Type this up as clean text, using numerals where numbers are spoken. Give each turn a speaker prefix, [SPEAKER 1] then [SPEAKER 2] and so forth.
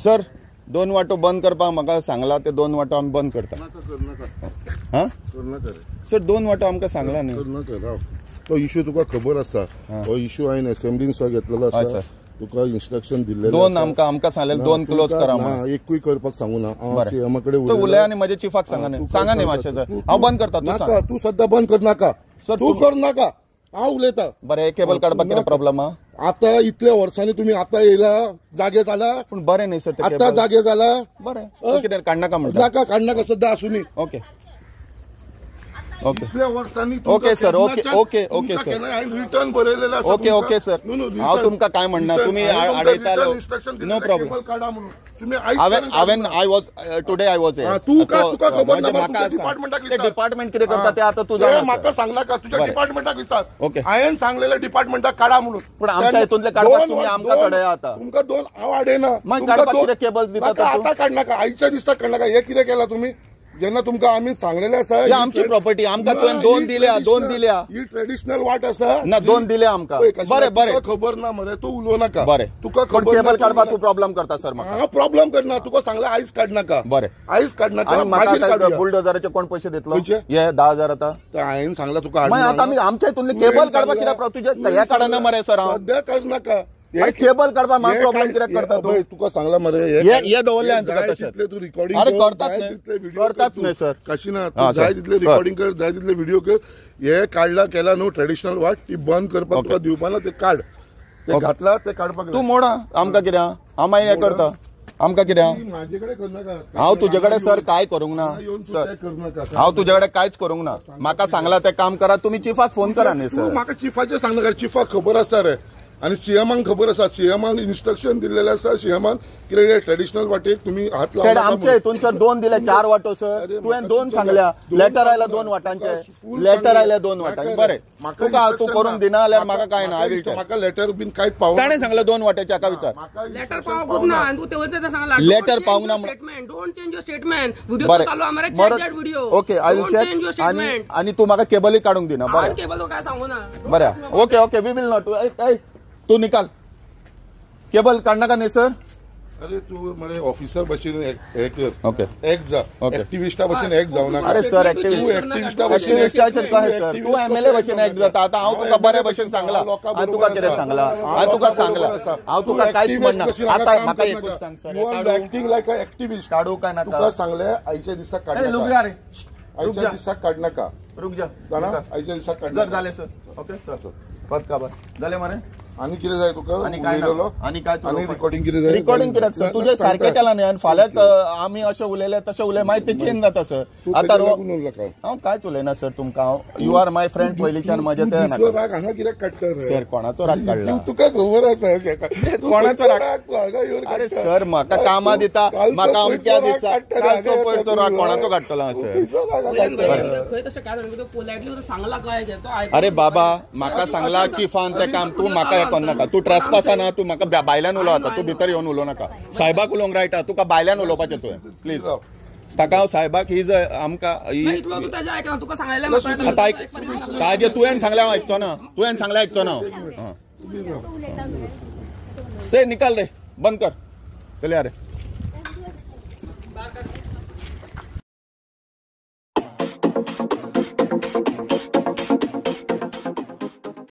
[SPEAKER 1] sir 2 वाटो बंद करपाक म्हाका सांगला ते 2 वाटो आमी बंद करता हां सर 2 वाटो आमकां सांगला न्ही
[SPEAKER 2] तो इश्यू तुका खबर आसा हो इश्यू हांवें असेंब्लीन सुद्दां घेतलेलो आसा तुका इन्स्ट्रक्शन दिल्लें
[SPEAKER 1] 2 आमकां सांगलें 2 क्लोज करा म्हणून
[SPEAKER 2] एकूय करपाक सांगू ना हांव सीएमा कडेन
[SPEAKER 1] तो उलय आनी म्हज्या चिफाक सांगा न्ही मातशें सर हांव बंद करता
[SPEAKER 2] नाका तू सद्दां बंद कर नाका
[SPEAKER 1] सर
[SPEAKER 2] तू कर नाका हांव उलयतां
[SPEAKER 1] बरें केबल काडपाक कितें प्रॉब्लेम आहा
[SPEAKER 2] आतां इतल्या वर्सांनी तुमी आतां येयला जागे जाला
[SPEAKER 1] पूण बरें न्ही सर
[SPEAKER 2] आतां जागे जाला
[SPEAKER 1] बरें कितें काडनाका म्हणटा
[SPEAKER 2] नाका काडनाका सद्दां आसूं न्ही
[SPEAKER 1] ओके ओके
[SPEAKER 2] इतल्या वर्सांनी
[SPEAKER 1] okay sir okay okay okay sir
[SPEAKER 2] return बरयलेलें आसा
[SPEAKER 1] ओके ओके सर हांव तुमकां काय म्हणना तुमी आडयतालो नो प्रॉब्लेम
[SPEAKER 2] काडा म्हणून तुमी
[SPEAKER 1] हांवेन I was today I was
[SPEAKER 2] तुका खबर ना
[SPEAKER 1] म्हाका डिपार्टमेंट कितें करता ते आतां तूं
[SPEAKER 2] म्हाका सांगनाका तुज्या डिपार्टमेंटाक विचार
[SPEAKER 1] ओके
[SPEAKER 2] हांवें सांगलेलें डिपार्टमेंटाक काडा म्हणून
[SPEAKER 1] पूण आमच्या हितूंतले काडपाक तुमी आमकां कळया आतां
[SPEAKER 2] तुमकां 2 हांव आडयना
[SPEAKER 1] मागीर काडपाक कितें केबल दिता
[SPEAKER 2] आतां काडनाका आयच्या दिसता काडनाका हे कितें केलां तुमी जेन्ना तुमकां आमी सांगलेलें आसा
[SPEAKER 1] ही आमची प्रॉपर्टी आमकां तुवें 2 दिल्या
[SPEAKER 2] ही ट्रेडिशनल वाट आसा
[SPEAKER 1] ना 2 दिल्या आमकां बरें बरें
[SPEAKER 2] खबर ना मरे तू उलोव नाका
[SPEAKER 1] बरें
[SPEAKER 2] तुका खबर
[SPEAKER 1] केबल काडपाक तूं प्रॉब्लेम करता सर म्हाका
[SPEAKER 2] हांव प्रॉब्लेम करना तुका सांगलें आयज काडनाका
[SPEAKER 1] बरें
[SPEAKER 2] आयज काडनाका
[SPEAKER 1] मागीर काडया बुलडोजराचे कोण पयशे दितलो हे 10,000 आतां
[SPEAKER 2] हांवें सांगलां तुका
[SPEAKER 1] मागीर आतां आमी आमच्या हितूंतले केबल काडपाक कित्याक तुजे हे काडना मरे सर हांव
[SPEAKER 2] सद्या काडनाका
[SPEAKER 1] केबल काडपाक म्हाका प्रॉब्लेम कित्याक करता तूं
[SPEAKER 2] तुका सांगला मरे
[SPEAKER 1] हे दवरले तुका तशें
[SPEAKER 2] तू रिकॉर्डिंग
[SPEAKER 1] अरे करतात न्ही सर
[SPEAKER 2] कशी ना तू जाय तितले रिकॉर्डिंग कर जाय तितले व्हिडिओ कर हे काडला केला न्हू ट्रेडिशनल वाट ती बंद करपाक तुका दिवपा ना ते काड ते घातला ते काडपाक
[SPEAKER 1] तूं मोडा आमकां कितें हांव मागीर हें करता आमकां कितें
[SPEAKER 2] म्हाजे कडेन करनाका
[SPEAKER 1] हांव तुजे कडेन सर काय करूंक ना सर हांव तुजे कडेन कांयच करूंक ना म्हाका सांगला तें काम करा तुमी चिफाक फोन करा न्ही सर
[SPEAKER 2] म्हाका चिफाचें सांगनाका चिफाक खबर आसा रे आनी सीएमान खबर आसा सीएमान इन्स्ट्रक्शन दिल्लेलें आसा सीएमान कितें ट्रेडिशनल वाटेक तुमी हात लावनाका
[SPEAKER 1] आमच्या हितून सर 2 दिले 4 वाटो सर तुवें 2 सांगल्या लेटर आयला 2 वाटांचे लेटर आयले 2 वाटांचे बरें तुका तूं करूंक दिना जाल्यार म्हाका काय ना
[SPEAKER 2] म्हाका लेटर बीन कांयच पावना
[SPEAKER 1] ताणें सांगलें 2 वाट्याचे हाका विचार
[SPEAKER 3] लेटर पावूंक ना तू तेवते सांगला
[SPEAKER 1] लेटर पावूंक ना
[SPEAKER 3] statement don't change your statement video चालू आमरे check that video
[SPEAKER 1] okay I will check आणि तू म्हाका केबलय काडूंक दिना बरें
[SPEAKER 3] केबल काय सांगू ना
[SPEAKER 1] बरें okay okay we will not तू निकाल केबल काडनाका न्ही सर
[SPEAKER 2] अरे तू मरे ऑफिसर भशेन हे कर
[SPEAKER 1] ओके
[SPEAKER 2] एक जा एक्टिविस्टा भशेन एक जाऊ नका
[SPEAKER 1] अरे सर एक्टिविस्टा भशेन कशें सर तू एमएलए भशेन एक जाता आतां हांव तुका बऱ्या भशेन सांगला हांव तुका कितें सांगला हांव तुका सांगला हांव तुका कांयच म्हणना आतां म्हाका एकूच सांग sir
[SPEAKER 2] you are acting like a activist
[SPEAKER 1] काडू काय नाका
[SPEAKER 2] तुका सांगले आयच्या दिसाक काडनाका
[SPEAKER 1] रुक जा रे
[SPEAKER 2] आयच्या दिसाक काडनाका
[SPEAKER 1] रुक जा
[SPEAKER 2] जाणा आयच्या दिसाक काडनाका
[SPEAKER 1] जालें सर ओके चल पद काबार जालें मरे
[SPEAKER 2] आनी कितें जाय तुका
[SPEAKER 1] आनी काय
[SPEAKER 2] आनी रिकॉर्डिंग कितें जाय
[SPEAKER 1] रिकॉर्डिंग कित्याक सर तुजें सारकें केलां न्ही आनी फाल्यां आमी अशें उलयले तशें उलय मागीर ते चेंज जाता सर आतां हांव कांयच उलयना सर तुमकां हांव यू आर माय फ्रेंड पयलींच्यान म्हजें तें नाका
[SPEAKER 2] राग हांगा कित्याक काडटा
[SPEAKER 1] सर कोणाचो राग काडला
[SPEAKER 2] तुका खबर आसा
[SPEAKER 1] कोणाचो राग अरे सर म्हाका कामां दिता म्हाका अमक्या दिसा कालचो पयरचो राग कोणाचो काडटलो हांव सर
[SPEAKER 3] तशें काय पोलायटली सांगला काय
[SPEAKER 1] अरे बाबा म्हाका सांगला चिफान तें काम तूं म्हाका हें करनाका तूं ट्रेसपासा ना तूं म्हाका भायल्यान उलोवता तूं भितर येवन उलोव नाका साहेबाक उलोवंक रायटा तुका भायल्यान उलोवपाचें तुवें प्लीज ताका हांव साहेबाक ही जर आमकां
[SPEAKER 3] तुका सांगलें
[SPEAKER 1] ताजें तुवें सांगलें हांव आयकचो ना तुवें सांगलें आयकचो ना ते निकाल रे बंद कर चलया रे